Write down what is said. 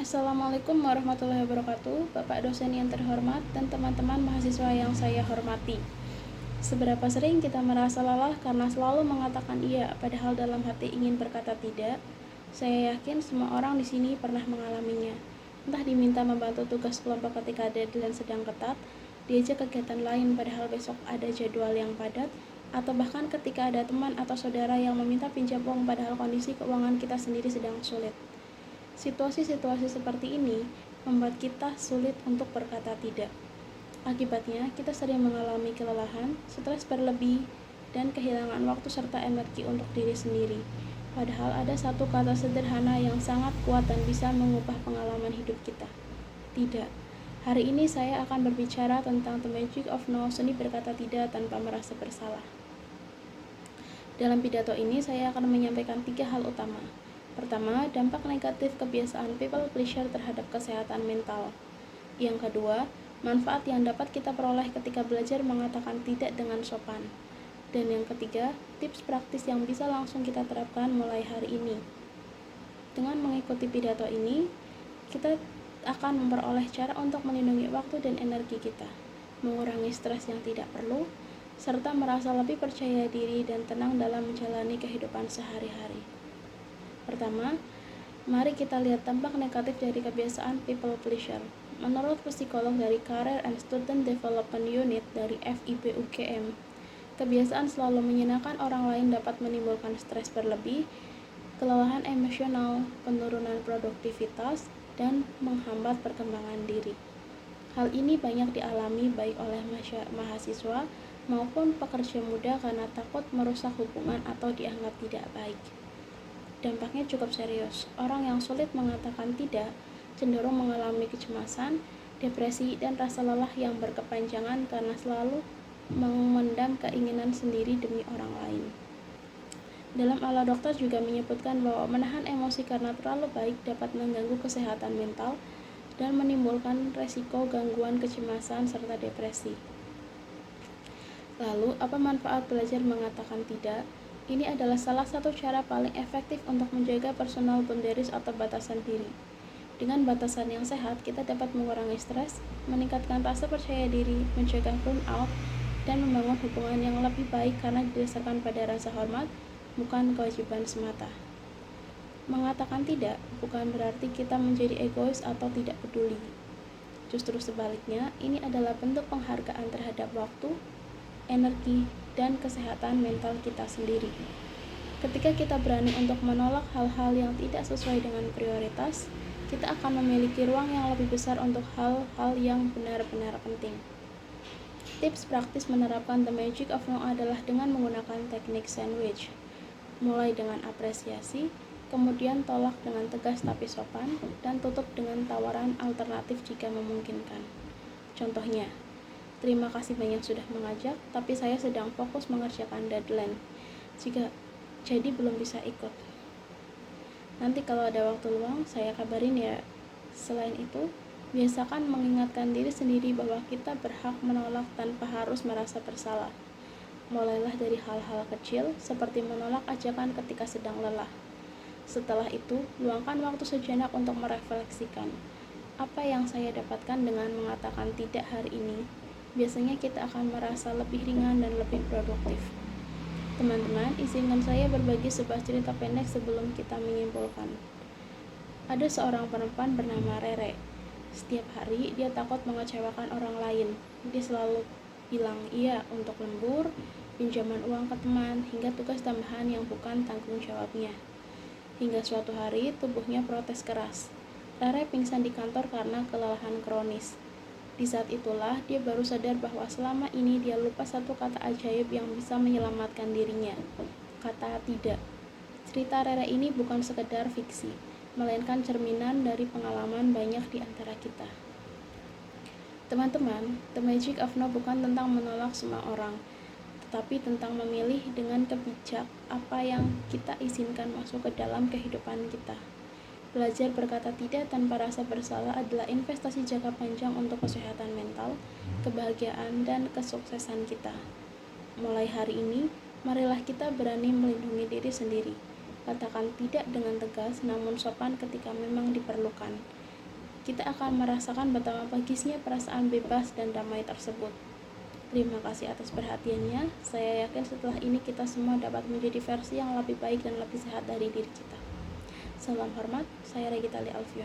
Assalamualaikum warahmatullahi wabarakatuh, Bapak dosen yang terhormat dan teman-teman mahasiswa yang saya hormati. Seberapa sering kita merasa lelah karena selalu mengatakan iya, padahal dalam hati ingin berkata tidak? Saya yakin semua orang di sini pernah mengalaminya. Entah diminta membantu tugas kelompok ketika deadline sedang ketat, diajak kegiatan lain padahal besok ada jadwal yang padat, atau bahkan ketika ada teman atau saudara yang meminta pinjam uang padahal kondisi keuangan kita sendiri sedang sulit. Situasi-situasi seperti ini membuat kita sulit untuk berkata tidak. Akibatnya, kita sering mengalami kelelahan, stres berlebih, dan kehilangan waktu serta energi untuk diri sendiri. Padahal ada satu kata sederhana yang sangat kuat dan bisa mengubah pengalaman hidup kita. Tidak. Hari ini saya akan berbicara tentang the magic of no, seni berkata tidak tanpa merasa bersalah. Dalam pidato ini, saya akan menyampaikan 3 hal utama. Pertama, dampak negatif kebiasaan people pleasure terhadap kesehatan mental. Yang kedua, manfaat yang dapat kita peroleh ketika belajar mengatakan tidak dengan sopan. Dan yang ketiga, tips praktis yang bisa langsung kita terapkan mulai hari ini. Dengan mengikuti pidato ini, kita akan memperoleh cara untuk melindungi waktu dan energi kita, mengurangi stres yang tidak perlu, serta merasa lebih percaya diri dan tenang dalam menjalani kehidupan sehari-hari. Pertama, mari kita lihat dampak negatif dari kebiasaan people pleasure. Menurut psikolog dari Career and Student Development Unit dari FIB UGM, kebiasaan selalu menyenangkan orang lain dapat menimbulkan stres berlebih, kelelahan emosional, penurunan produktivitas, dan menghambat perkembangan diri. Hal ini banyak dialami baik oleh mahasiswa maupun pekerja muda karena takut merusak hubungan atau dianggap tidak baik. Dampaknya cukup serius. Orang yang sulit mengatakan tidak cenderung mengalami kecemasan, depresi, dan rasa lelah yang berkepanjangan karena selalu memendam keinginan sendiri demi orang lain. Dalam ala dokter juga menyebutkan bahwa menahan emosi karena terlalu baik dapat mengganggu kesehatan mental dan menimbulkan resiko gangguan kecemasan serta depresi. Lalu, apa manfaat belajar mengatakan tidak? Ini adalah salah satu cara paling efektif untuk menjaga personal boundaries atau batasan diri. Dengan batasan yang sehat, kita dapat mengurangi stres, meningkatkan rasa percaya diri, mencegah burnout, dan membangun hubungan yang lebih baik karena didasarkan pada rasa hormat, bukan kewajiban semata. Mengatakan tidak bukan berarti kita menjadi egois atau tidak peduli. Justru sebaliknya, ini adalah bentuk penghargaan terhadap waktu, energi, dan kesehatan mental kita sendiri. Ketika kita berani untuk menolak hal-hal yang tidak sesuai dengan prioritas, kita akan memiliki ruang yang lebih besar untuk hal-hal yang benar-benar penting. Tips praktis menerapkan the magic of no adalah dengan menggunakan teknik sandwich. Mulai dengan apresiasi, kemudian tolak dengan tegas tapi sopan, dan tutup dengan tawaran alternatif jika memungkinkan. Contohnya, terima kasih banyak sudah mengajak, tapi saya sedang fokus mengerjakan deadline. Jadi belum bisa ikut. Nanti kalau ada waktu luang, saya kabarin ya. Selain itu, biasakan mengingatkan diri sendiri bahwa kita berhak menolak tanpa harus merasa bersalah. Mulailah dari hal-hal kecil, seperti menolak ajakan ketika sedang lelah. Setelah itu, luangkan waktu sejenak untuk merefleksikan. Apa yang saya dapatkan dengan mengatakan tidak hari ini? Biasanya kita akan merasa lebih ringan dan lebih produktif. Teman-teman, izinkan saya berbagi sebuah cerita pendek sebelum kita menyimpulkan. Ada seorang perempuan bernama Rere. Setiap hari, dia takut mengecewakan orang lain. Dia selalu bilang iya untuk lembur, pinjaman uang ke teman, hingga tugas tambahan yang bukan tanggung jawabnya. Hingga suatu hari, tubuhnya protes keras. Rere pingsan di kantor karena kelelahan kronis. Di saat itulah dia baru sadar bahwa selama ini dia lupa satu kata ajaib yang bisa menyelamatkan dirinya. Kata tidak. Cerita Rere ini bukan sekedar fiksi, melainkan cerminan dari pengalaman banyak di antara kita. Teman-teman, the magic of no bukan tentang menolak semua orang, tetapi tentang memilih dengan bijak apa yang kita izinkan masuk ke dalam kehidupan kita. Belajar berkata tidak tanpa rasa bersalah adalah investasi jangka panjang untuk kesehatan mental, kebahagiaan, dan kesuksesan kita. Mulai hari ini, marilah kita berani melindungi diri sendiri. Katakan tidak dengan tegas namun sopan ketika memang diperlukan. kita akan merasakan betapa bagisnya perasaan bebas dan damai tersebut. Terima kasih atas perhatiannya. Saya yakin setelah ini kita semua dapat menjadi versi yang lebih baik dan lebih sehat dari diri kita. Salam hormat, saya Regita Li Alfian.